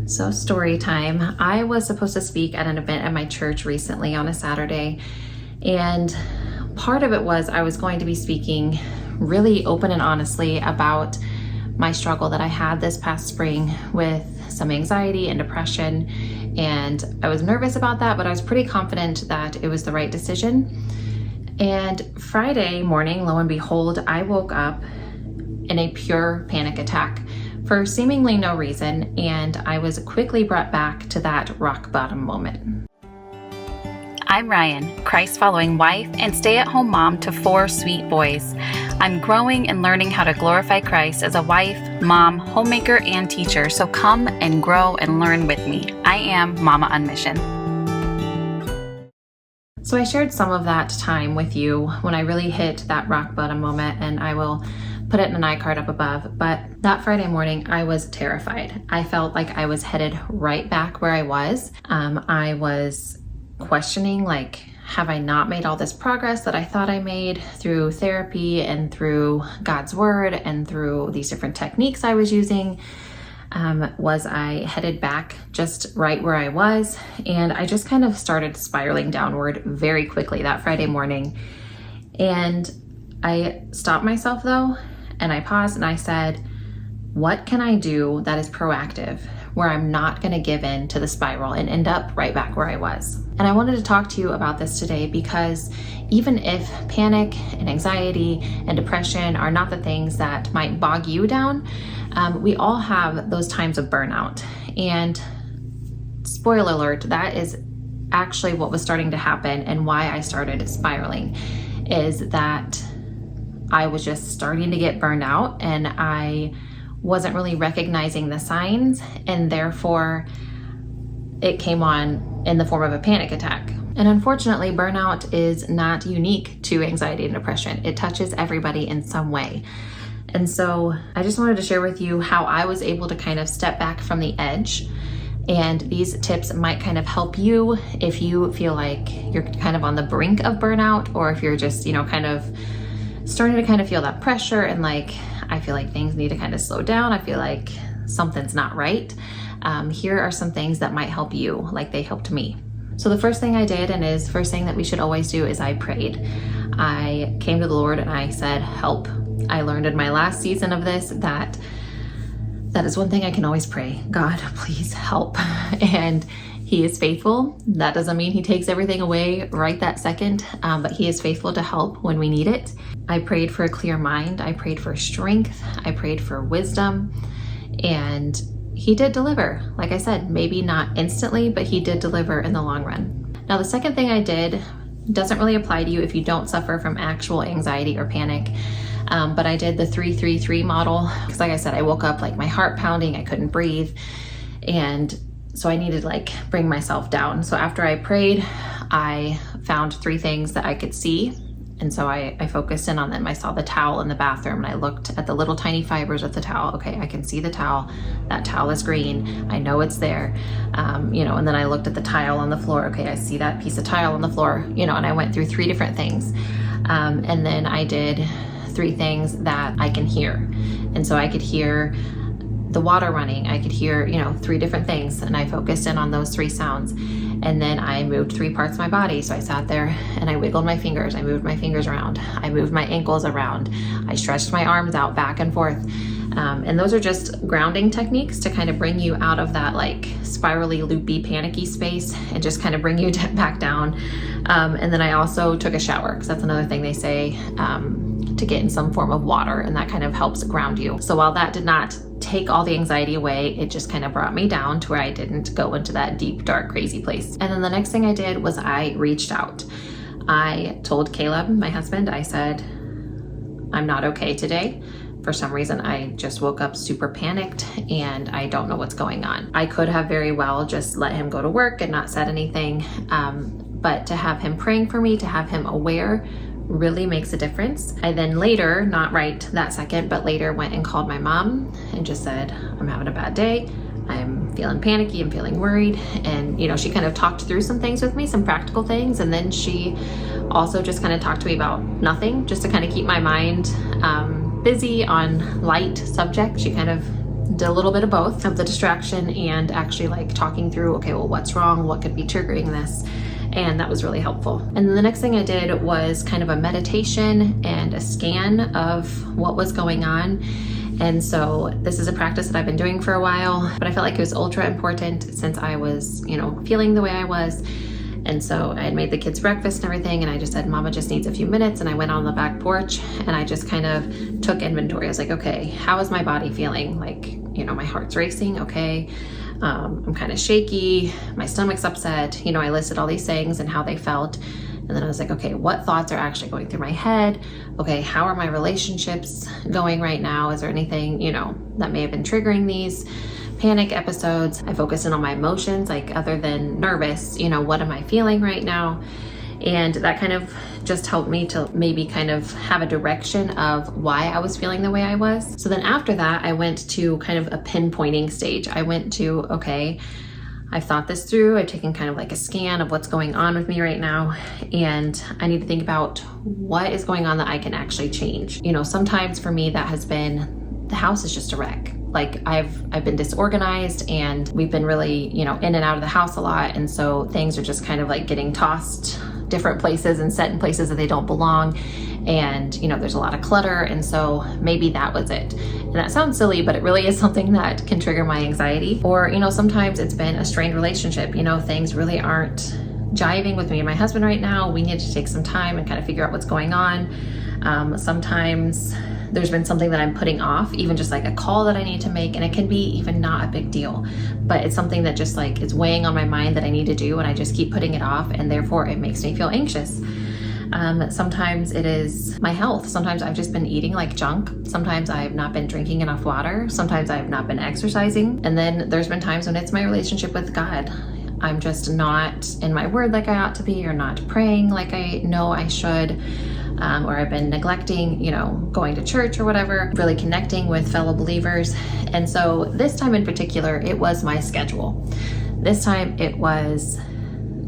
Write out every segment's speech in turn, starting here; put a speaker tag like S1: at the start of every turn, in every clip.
S1: So story time. I was supposed to speak at an event at my church recently on a Saturday, and part of it was I was going to be speaking really open and honestly about my struggle that I had this past spring with some anxiety and depression, and I was nervous about that, but I was pretty confident that it was the right decision. And Friday morning, lo and behold, I woke up in a pure panic attack for seemingly no reason, and I was quickly brought back to that rock bottom moment.
S2: I'm Rian, Christ-following wife and stay-at-home mom to 4 sweet boys. I'm growing and learning how to glorify Christ as a wife, mom, homemaker, and teacher, so come and grow and learn with me. I am Mama on Mission.
S1: So I shared some of that time with you when I really hit that rock bottom moment, and I will put it in an iCard up above. But that Friday morning, I was terrified. I felt like I was headed right back where I was. I was questioning, like, have I not made all this progress that I thought I made through therapy and through God's word and through these different techniques I was using? Was I headed back just right where I was? And I just kind of started spiraling downward very quickly that Friday morning. And I stopped myself though, and I paused and I said, what can I do that is proactive, where I'm not going to give in to the spiral and end up right back where I was? And I wanted to talk to you about this today because even if panic and anxiety and depression are not the things that might bog you down, we all have those times of burnout. And spoiler alert, that is actually what was starting to happen, and why I started spiraling is that I was just starting to get burned out, and I wasn't really recognizing the signs, and therefore it came on in the form of a panic attack. And unfortunately, burnout is not unique to anxiety and depression. It touches everybody in some way. And so I just wanted to share with you how I was able to kind of step back from the edge. And these tips might kind of help you if you feel like you're kind of on the brink of burnout, or if you're just, kind of starting to kind of feel that pressure and like, I feel like things need to kind of slow down. I feel like something's not right. Here are some things that might help you, like they helped me. So the first thing I did, and is first thing that we should always do, is I prayed. I came to the Lord and I said, help. I learned in my last season of this that is one thing I can always pray. God, please help. And He is faithful. That doesn't mean He takes everything away right that second, but He is faithful to help when we need it. I prayed for a clear mind. I prayed for strength. I prayed for wisdom. And He did deliver. Like I said, maybe not instantly, but He did deliver in the long run. Now, the second thing I did doesn't really apply to you if you don't suffer from actual anxiety or panic. But I did the 3-3-3 model because, like I said, I woke up like my heart pounding, I couldn't breathe. And so I needed to bring myself down. So after I prayed, I found 3 things that I could see. And so I focused in on them. I saw the towel in the bathroom and I looked at the little tiny fibers of the towel. Okay, I can see the towel. That towel is green. I know it's there. And then I looked at the tile on the floor. Okay, I see that piece of tile on the floor, and I went through 3 different things. And then I did 3 things that I can hear. And so I could hear the water running. I could hear, 3 different things. And I focused in on those 3 sounds. And then I moved 3 parts of my body. So I sat there and I wiggled my fingers. I moved my fingers around. I moved my ankles around. I stretched my arms out back and forth. And those are just grounding techniques to kind of bring you out of that spirally, loopy, panicky space and just kind of bring you back down. And then I also took a shower, because that's another thing they say, to get in some form of water, and that kind of helps ground you. So while that did not take all the anxiety away, it just kind of brought me down to where I didn't go into that deep, dark, crazy place. And then the next thing I did was I reached out. I told Caleb, my husband, I said, I'm not okay today. For some reason, I just woke up super panicked and I don't know what's going on. I could have very well just let him go to work and not said anything. But to have him praying for me, to have him aware, really makes a difference. I then later, not right that second, but later went and called my mom and just said, I'm having a bad day. I'm feeling panicky, I'm feeling worried. And, she kind of talked through some things with me, some practical things. And then she also just kind of talked to me about nothing, just to kind of keep my mind busy on light subject. She kind of did a little bit of both, of the distraction and actually like talking through, okay, well, what's wrong? What could be triggering this? And that was really helpful. And then the next thing I did was kind of a meditation and a scan of what was going on. And so this is a practice that I've been doing for a while, but I felt like it was ultra important since I was, feeling the way I was. And so I had made the kids breakfast and everything, and I just said, Mama just needs a few minutes. And I went on the back porch and I just kind of took inventory. I was like, okay, how is my body feeling? Like, my heart's racing. Okay. I'm kind of shaky. My stomach's upset. I listed all these things and how they felt. And then I was like, okay, what thoughts are actually going through my head? Okay, how are my relationships going right now? Is there anything, that may have been triggering these panic episodes? I focused in on my emotions, like other than nervous, what am I feeling right now? And that kind of just helped me to maybe kind of have a direction of why I was feeling the way I was. So then after that, I went to kind of a pinpointing stage. I went to, okay, I've thought this through. I've taken kind of like a scan of what's going on with me right now. And I need to think about what is going on that I can actually change. Sometimes for me, that has been, the house is just a wreck. Like I've been disorganized and we've been really, in and out of the house a lot. And so things are just kind of like getting tossed different places and set in places that they don't belong. And, there's a lot of clutter. And so maybe that was it. And that sounds silly, but it really is something that can trigger my anxiety. Or, sometimes it's been a strained relationship. Things really aren't jiving with me and my husband right now. We need to take some time and kind of figure out what's going on. Sometimes there's been something that I'm putting off, even just like a call that I need to make. And it can be even not a big deal, but it's something that just like is weighing on my mind that I need to do. And I just keep putting it off. And therefore it makes me feel anxious. Sometimes it is my health. Sometimes I've just been eating like junk. Sometimes I have not been drinking enough water. Sometimes I have not been exercising. And then there's been times when it's my relationship with God. I'm just not in my word like I ought to be, or not praying like I know I should. Or I've been neglecting, going to church or whatever, really connecting with fellow believers. And so this time in particular, it was my schedule. This time it was,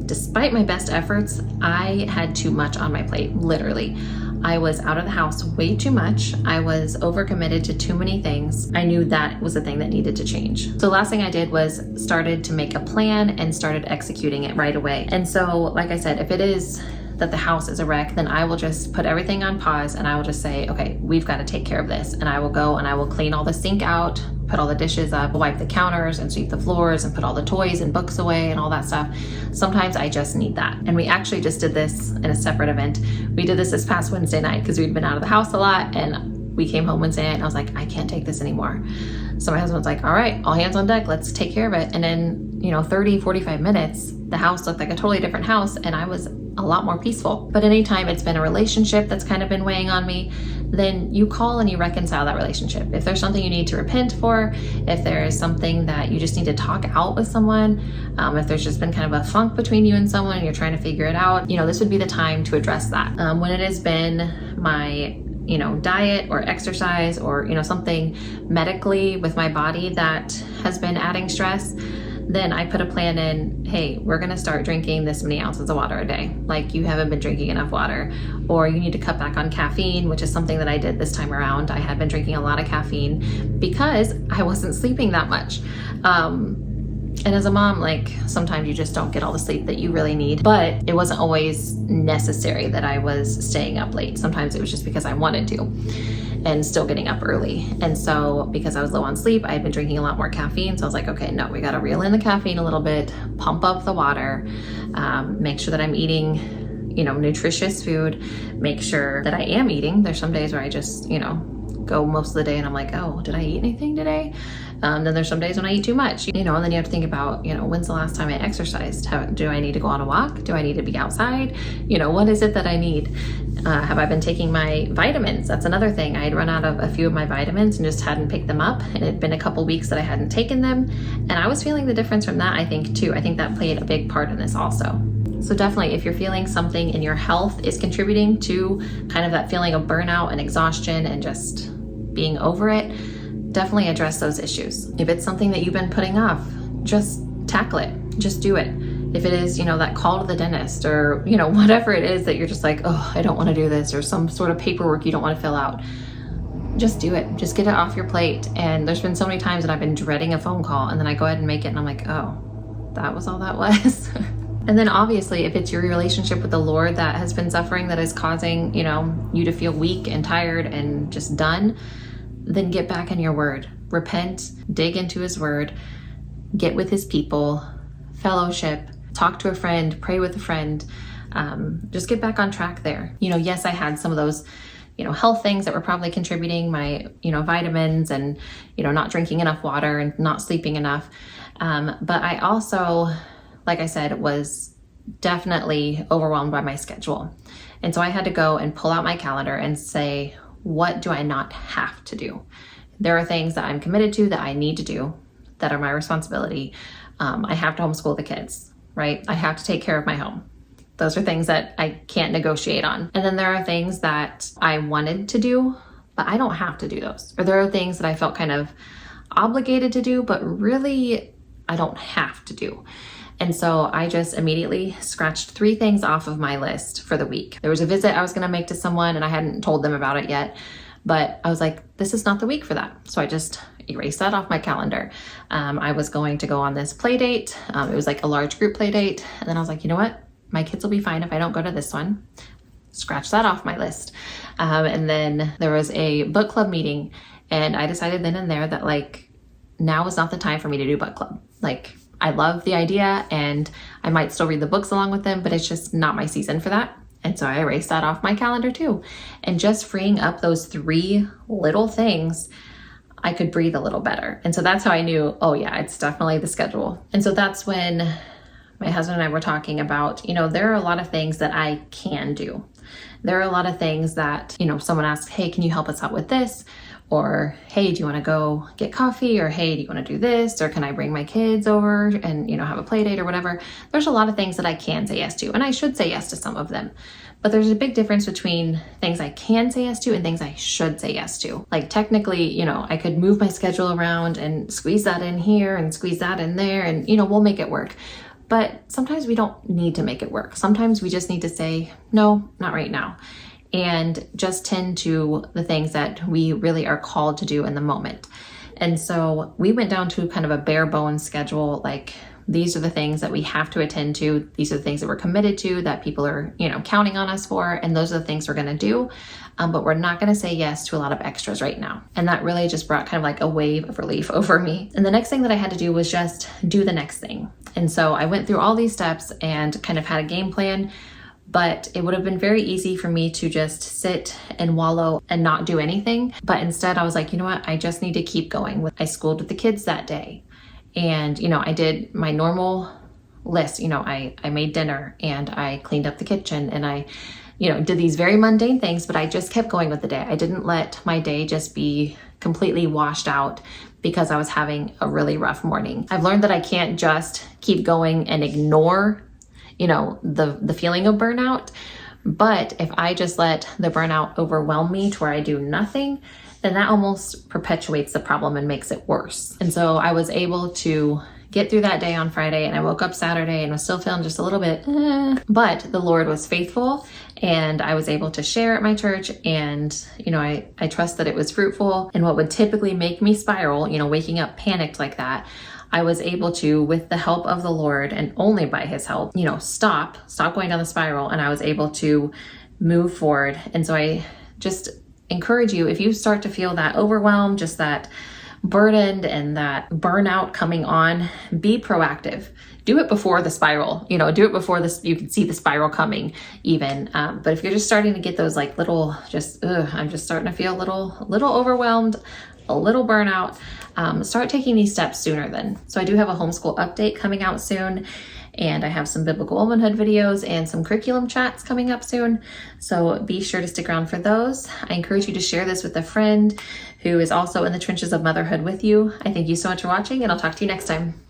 S1: despite my best efforts, I had too much on my plate, literally. I was out of the house way too much. I was overcommitted to too many things. I knew that was the thing that needed to change. So the last thing I did was started to make a plan and started executing it right away. And so, like I said, if it is that the house is a wreck, then I will just put everything on pause and I will just say, okay, we've got to take care of this. And I will go and I will clean all the sink out, put all the dishes up, wipe the counters and sweep the floors and put all the toys and books away and all that stuff. Sometimes I just need that. And we actually just did this in a separate event. We did this past Wednesday night because we'd been out of the house a lot, and we came home Wednesday night and I was like, I can't take this anymore. So my husband was like, all right, all hands on deck, let's take care of it. And in 30, 45 minutes, the house looked like a totally different house and I was a lot more peaceful. But anytime it's been a relationship that's kind of been weighing on me, then you call and you reconcile that relationship. If there's something you need to repent for, if there is something that you just need to talk out with someone, if there's just been kind of a funk between you and someone and you're trying to figure it out, this would be the time to address that. When it has been my diet or exercise or, something medically with my body that has been adding stress, then I put a plan in, hey, we're gonna start drinking this many ounces of water a day. Like, you haven't been drinking enough water, or you need to cut back on caffeine, which is something that I did this time around. I had been drinking a lot of caffeine because I wasn't sleeping that much. And as a mom, like, sometimes you just don't get all the sleep that you really need, but it wasn't always necessary that I was staying up late. Sometimes it was just because I wanted to and still getting up early. And so because I was low on sleep, I had been drinking a lot more caffeine. So I was like, okay, no, we got to reel in the caffeine a little bit, pump up the water, make sure that I'm eating, nutritious food, make sure that I am eating. There's some days where I just, go most of the day and I'm like, oh, did I eat anything today? Then there's some days when I eat too much, and then you have to think about, when's the last time I exercised? Do I need to go on a walk? Do I need to be outside? What is it that I need? Have I been taking my vitamins? That's another thing. I had run out of a few of my vitamins and just hadn't picked them up. And it had been a couple weeks that I hadn't taken them. And I was feeling the difference from that, I think, too. I think that played a big part in this also. So definitely, if you're feeling something in your health is contributing to kind of that feeling of burnout and exhaustion and just being over it, definitely address those issues. If it's something that you've been putting off, just tackle it, just do it. If it is, that call to the dentist or, whatever it is that you're just like, oh, I don't want to do this, or some sort of paperwork you don't want to fill out, just do it. Just get it off your plate. And there's been so many times that I've been dreading a phone call, and then I go ahead and make it, and I'm like, oh, that was all that was. And then obviously, if it's your relationship with the Lord that has been suffering, that is causing, you to feel weak and tired and just done, then get back in your word. Repent, dig into his word, get with his people, fellowship, talk to a friend, pray with a friend, just get back on track there. Yes, I had some of those, health things that were probably contributing, my, vitamins and, not drinking enough water and not sleeping enough. But I also, like I said, was definitely overwhelmed by my schedule. And so I had to go and pull out my calendar and say, what do I not have to do? There are things that I'm committed to that I need to do that are my responsibility. I have to homeschool the kids, right? I have to take care of my home. Those are things that I can't negotiate on. And then there are things that I wanted to do, but I don't have to do those. Or there are things that I felt kind of obligated to do, but really I don't have to do. And so I just immediately scratched 3 things off of my list for the week. There was a visit I was gonna make to someone, and I hadn't told them about it yet, but I was like, this is not the week for that. So I just erased that off my calendar. I was going to go on this play date. It was like a large group play date. And then I was like, you know what? My kids will be fine if I don't go to this one. Scratch that off my list. And then there was a book club meeting, and I decided then and there that now is not the time for me to do book club. I love the idea, and I might still read the books along with them, but it's just not my season for that. And so I erased that off my calendar too. And just freeing up those 3 little things, I could breathe a little better. And so that's how I knew, oh yeah, it's definitely the schedule. And so that's when my husband and I were talking about, there are a lot of things that I can do. There are a lot of things that, someone asks, hey, can you help us out with this? Or, hey, do you want to go get coffee? Or, hey, do you want to do this? Or can I bring my kids over and, have a play date or whatever? There's a lot of things that I can say yes to, and I should say yes to some of them. But there's a big difference between things I can say yes to and things I should say yes to. Technically, I could move my schedule around and squeeze that in here and squeeze that in there, and, we'll make it work. But sometimes we don't need to make it work. Sometimes we just need to say, no, not right now. And just tend to the things that we really are called to do in the moment. And so we went down to kind of a bare bones schedule. These are the things that we have to attend to. These are the things that we're committed to, that people are, counting on us for. And those are the things we're going to do. But we're not going to say yes to a lot of extras right now. And that really just brought kind of a wave of relief over me. And the next thing that I had to do was just do the next thing. And so I went through all these steps and kind of had a game plan. But it would have been very easy for me to just sit and wallow and not do anything. But instead I was like, you know what? I just need to keep going. I schooled with the kids that day. And, I did my normal list. I made dinner, and I cleaned up the kitchen, and I, did these very mundane things, but I just kept going with the day. I didn't let my day just be completely washed out because I was having a really rough morning. I've learned that I can't just keep going and ignore the feeling of burnout. But if I just let the burnout overwhelm me to where I do nothing, then that almost perpetuates the problem and makes it worse. And so I was able to get through that day on Friday, and I woke up Saturday and was still feeling just a little bit, but the Lord was faithful, and I was able to share at my church, and, I trust that it was fruitful. And what would typically make me spiral, waking up panicked like that, I was able to, with the help of the Lord and only by his help, stop going down the spiral, and I was able to move forward. And so I just encourage you, if you start to feel that overwhelm, just that burdened and that burnout coming on, be proactive. Do it before the spiral, do it before this, you can see the spiral coming even. But if you're just starting to get those little, I'm just starting to feel a little overwhelmed, a little burnout, start taking these steps sooner then. So I do have a homeschool update coming out soon, and I have some biblical womanhood videos and some curriculum chats coming up soon. So be sure to stick around for those. I encourage you to share this with a friend who is also in the trenches of motherhood with you. I thank you so much for watching, and I'll talk to you next time.